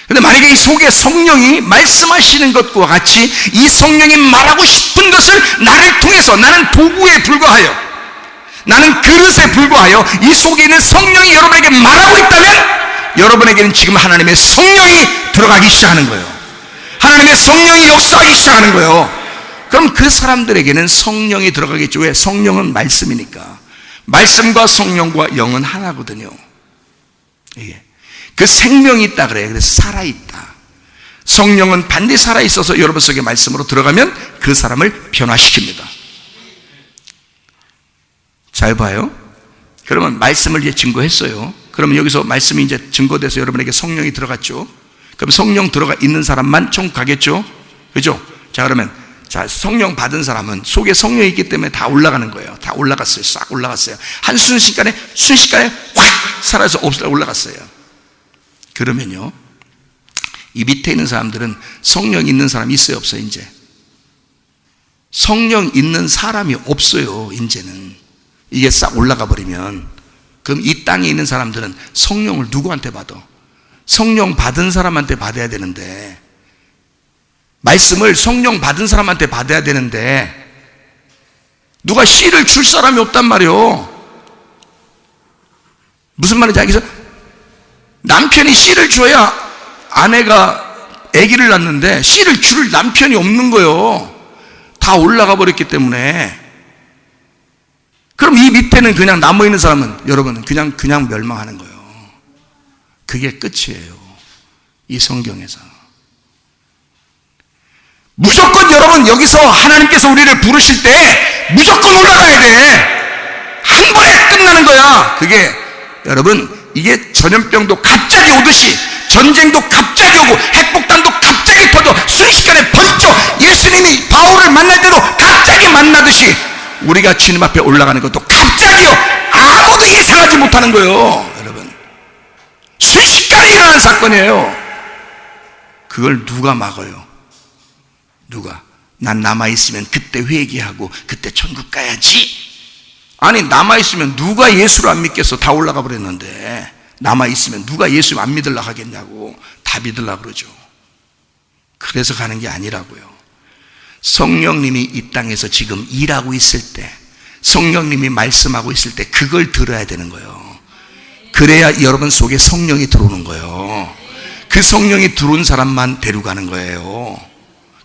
근데 만약에 이 속에 성령이 말씀하시는 것과 같이 이 성령이 말하고 싶은 것을 나를 통해서, 나는 도구에 불과하여, 나는 그릇에 불과하여 이 속에 있는 성령이 여러분에게 말하고 있다면 여러분에게는 지금 하나님의 성령이 들어가기 시작하는 거예요. 하나님의 성령이 역사하기 시작하는 거예요. 그럼 그 사람들에게는 성령이 들어가겠죠. 왜? 성령은 말씀이니까. 말씀과 성령과 영은 하나거든요. 이게 그 생명이 있다 그래요. 그래서 살아있다. 성령은 반드시 살아있어서 여러분 속에 말씀으로 들어가면 그 사람을 변화시킵니다. 잘 봐요. 그러면 말씀을 이제 증거했어요. 그러면 여기서 말씀이 이제 증거돼서 여러분에게 성령이 들어갔죠. 그럼 성령 들어가 있는 사람만 천국 가겠죠. 그죠? 자, 그러면 자, 성령 받은 사람은 속에 성령이 있기 때문에 다 올라가는 거예요. 다 올라갔어요. 싹 올라갔어요. 한 순식간에 확 사라져서 올라갔어요. 그러면요, 이 밑에 있는 사람들은 성령 있는 사람이 있어요, 없어요? 이제 성령 있는 사람이 없어요. 이제는 이게 싹 올라가 버리면, 그럼 이 땅에 있는 사람들은 성령을 누구한테 받아? 성령 받은 사람한테 받아야 되는데, 말씀을 성령 받은 사람한테 받아야 되는데 누가 씨를 줄 사람이 없단 말이에요. 무슨 말인지 알겠어요? 남편이 씨를 줘야 아내가 아기를 낳는데 씨를 줄 남편이 없는 거예요. 다 올라가 버렸기 때문에. 그럼 이 밑에는 그냥 남아있는 사람은 여러분 그냥 멸망하는 거예요. 그게 끝이에요. 이 성경에서. 무조건 여러분 여기서 하나님께서 우리를 부르실 때 무조건 올라가야 돼. 한 번에 끝나는 거야. 그게 여러분, 이게 전염병도 갑자기 오듯이, 전쟁도 갑자기 오고, 핵폭탄도 갑자기 터져 순식간에 번쩍, 예수님이 바울을 만날 때도 갑자기 만나듯이 우리가 주님 앞에 올라가는 것도 갑자기요. 아무도 예상하지 못하는 거예요. 여러분, 순식간에 일어나는 사건이에요. 그걸 누가 막아요? 누가? 난 남아있으면 그때 회개하고 그때 천국 가야지. 아니, 남아있으면 누가 예수를 안 믿겠어? 다 올라가 버렸는데. 남아있으면 누가 예수 안 믿으려고 하겠냐고. 다 믿으려고 그러죠. 그래서 가는 게 아니라고요. 성령님이 이 땅에서 지금 일하고 있을 때, 성령님이 말씀하고 있을 때 그걸 들어야 되는 거예요. 그래야 여러분 속에 성령이 들어오는 거예요. 그 성령이 들어온 사람만 데려가는 거예요.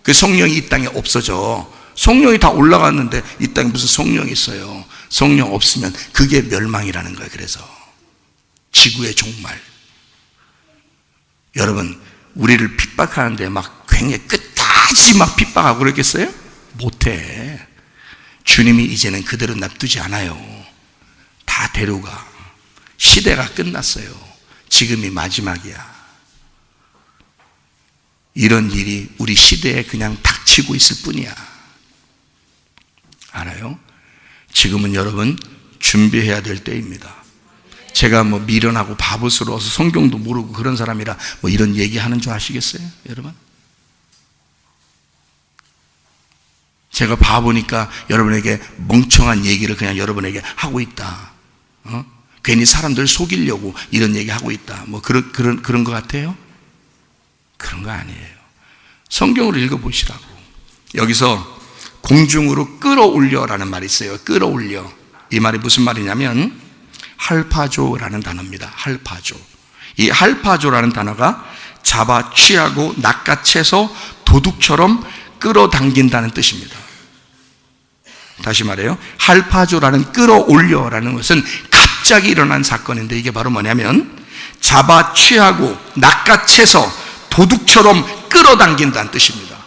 그 성령이 이 땅에 없어져. 성령이 다 올라갔는데 이 땅에 무슨 성령이 있어요? 성령 없으면 그게 멸망이라는 거예요. 그래서 지구의 종말. 여러분, 우리를 핍박하는데 막 굉장히 끝까지 막 핍박하고 그러겠어요? 못해. 주님이 이제는 그대로 놔두지 않아요. 다 데려가. 시대가 끝났어요. 지금이 마지막이야. 이런 일이 우리 시대에 그냥 닥치고 있을 뿐이야. 알아요? 지금은 여러분 준비해야 될 때입니다. 제가 뭐 미련하고 바보스러워서 성경도 모르고 그런 사람이라 뭐 이런 얘기하는 줄 아시겠어요? 여러분? 제가 바보니까 여러분에게 멍청한 얘기를 그냥 여러분에게 하고 있다. 괜히 사람들 속이려고 이런 얘기 하고 있다. 뭐 그런 것 같아요? 그런 거 아니에요. 성경으로 읽어보시라고. 여기서 공중으로 끌어올려라는 말이 있어요. 끌어올려. 이 말이 무슨 말이냐면 할파조라는 단어입니다. 할파조. 이 할파조라는 단어가 잡아 취하고 낚아채서 도둑처럼 끌어당긴다는 뜻입니다. 다시 말해요. 할파조라는 끌어올려라는 것은 갑자기 일어난 사건인데, 이게 바로 뭐냐면 잡아 취하고 낚아채서 도둑처럼 끌어당긴다는 뜻입니다.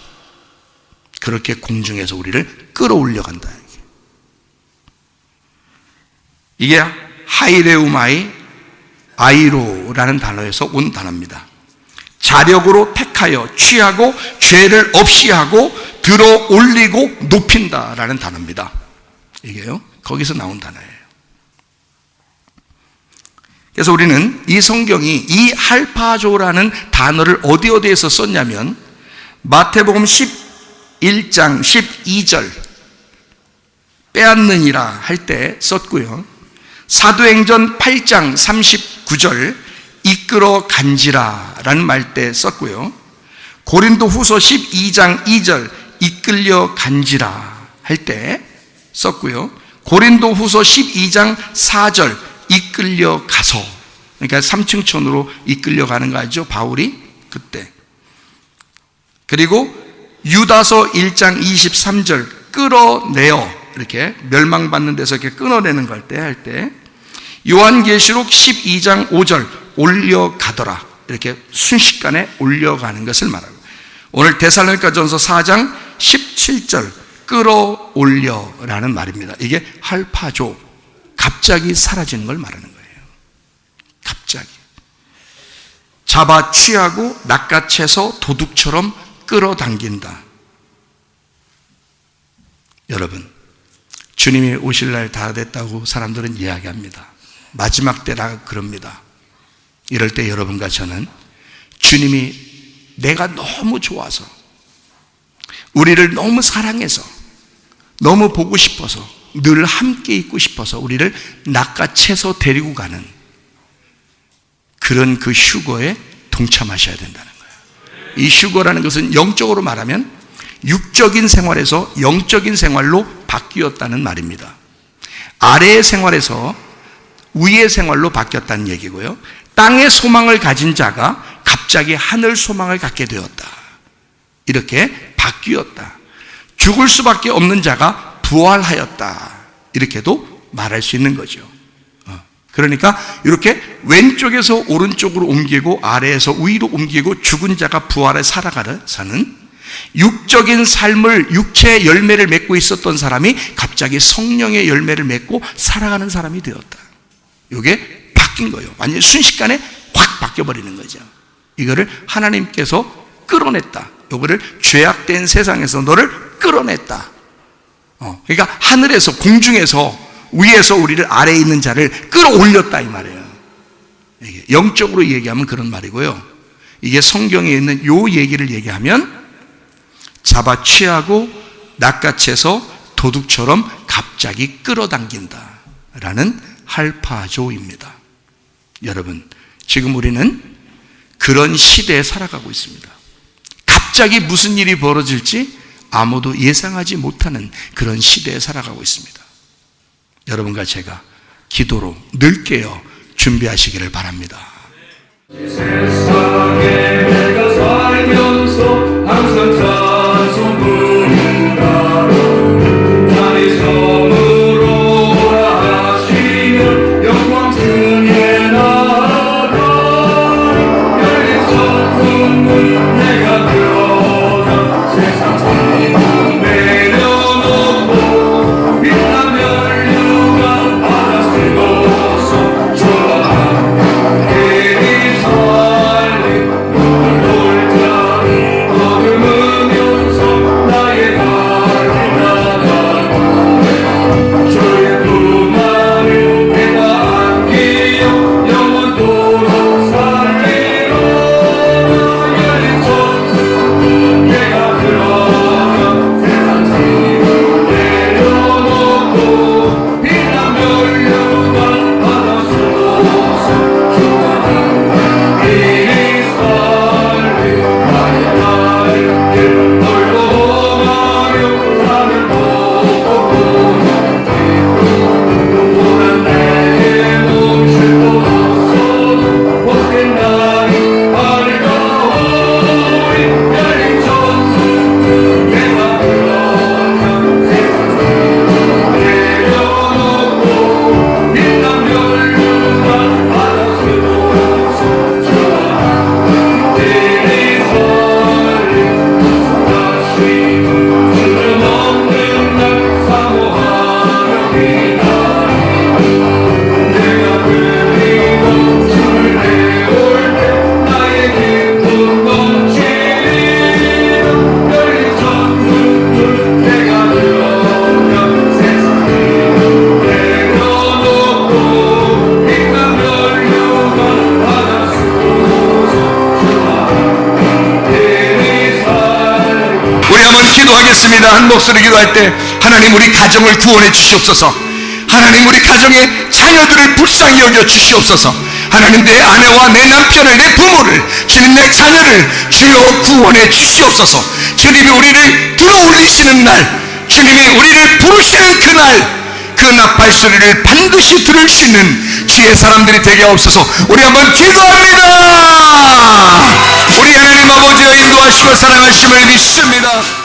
그렇게 공중에서 우리를 끌어올려간다. 이게 하이레우마이 아이로라는 단어에서 온 단어입니다. 자력으로 택하여 취하고 죄를 없이 하고 들어 올리고 높인다라는 단어입니다. 이게요, 거기서 나온 단어예요. 그래서 우리는 이 성경이 이 할파조라는 단어를 어디에서 썼냐면 마태복음 11장 12절 빼앗느니라 할 때 썼고요, 사도행전 8장 39절 이끌어 간지라 라는 말 때 썼고요, 고린도 후서 12장 2절 이끌려 간지라 할 때 썼고요, 고린도 후서 12장 4절 이끌려 가서, 그러니까 삼층천으로 이끌려 가는 거 알죠? 바울이 그때 그리고 유다서 1장 23절 끌어내어 이렇게 멸망받는 데서 이렇게 끊어내는 걸 때 할 때 요한계시록 12장 5절 올려가더라 이렇게 순식간에 올려가는 것을 말하고 오늘 데살로니가전서 4장 17절 끌어올려라는 말입니다. 이게 할파조 갑자기 사라지는 걸 말하는 거예요. 갑자기 잡아 취하고 낚아채서 도둑처럼 끌어당긴다. 여러분, 주님이 오실 날 다 됐다고 사람들은 이야기합니다. 마지막 때라 그럽니다. 이럴 때 여러분과 저는 주님이 내가 너무 좋아서 우리를 너무 사랑해서 너무 보고 싶어서 늘 함께 있고 싶어서 우리를 낚아채서 데리고 가는 그런 그 휴거에 동참하셔야 된다는 거예요. 이 휴거라는 것은 영적으로 말하면 육적인 생활에서 영적인 생활로 바뀌었다는 말입니다. 아래의 생활에서 위의 생활로 바뀌었다는 얘기고요. 땅의 소망을 가진 자가 갑자기 하늘 소망을 갖게 되었다. 이렇게 바뀌었다. 죽을 수밖에 없는 자가 부활하였다. 이렇게도 말할 수 있는 거죠. 그러니까 이렇게 왼쪽에서 오른쪽으로 옮기고 아래에서 위로 옮기고 죽은 자가 부활에 살아가는 사는 육적인 삶을 육체의 열매를 맺고 있었던 사람이 갑자기 성령의 열매를 맺고 살아가는 사람이 되었다. 이게 바뀐 거예요. 완전히 순식간에 확 바뀌어버리는 거죠. 이거를 하나님께서 끌어냈다. 이거를 죄악된 세상에서 너를 끌어냈다. 그러니까 하늘에서 공중에서 위에서 우리를 아래에 있는 자를 끌어올렸다 이 말이에요. 이게 영적으로 얘기하면 그런 말이고요. 이게 성경에 있는 요 얘기를 얘기하면 잡아 취하고 낚아채서 도둑처럼 갑자기 끌어당긴다 라는 할파조입니다. 여러분, 지금 우리는 그런 시대에 살아가고 있습니다. 갑자기 무슨 일이 벌어질지 아무도 예상하지 못하는 그런 시대에 살아가고 있습니다. 여러분과 제가 기도로 늘 깨어 준비하시기를 바랍니다. 세상에 내가 살면서 항상 찬송 부르라 나의 섬으로 오라 하시면 영광 중에 나아가 열린 천국문 내가 들어가 세상 짐을 내려놓고 빛나며 한 목소리 기도할 때 하나님 우리 가정을 구원해 주시옵소서. 하나님 우리 가정의 자녀들을 불쌍히 여겨 주시옵소서. 하나님 내 아내와 내 남편을 내 부모를 주님 내 자녀를 주여 구원해 주시옵소서. 주님이 우리를 들어올리시는 날 주님이 우리를 부르시는 그날 그 나팔 소리를 반드시 들을 수 있는 주의 사람들이 되게 하옵소서. 우리 한번 기도합니다. 우리 하나님 아버지여 인도하시옵소서. 인도하시고 사랑하심을 믿습니다.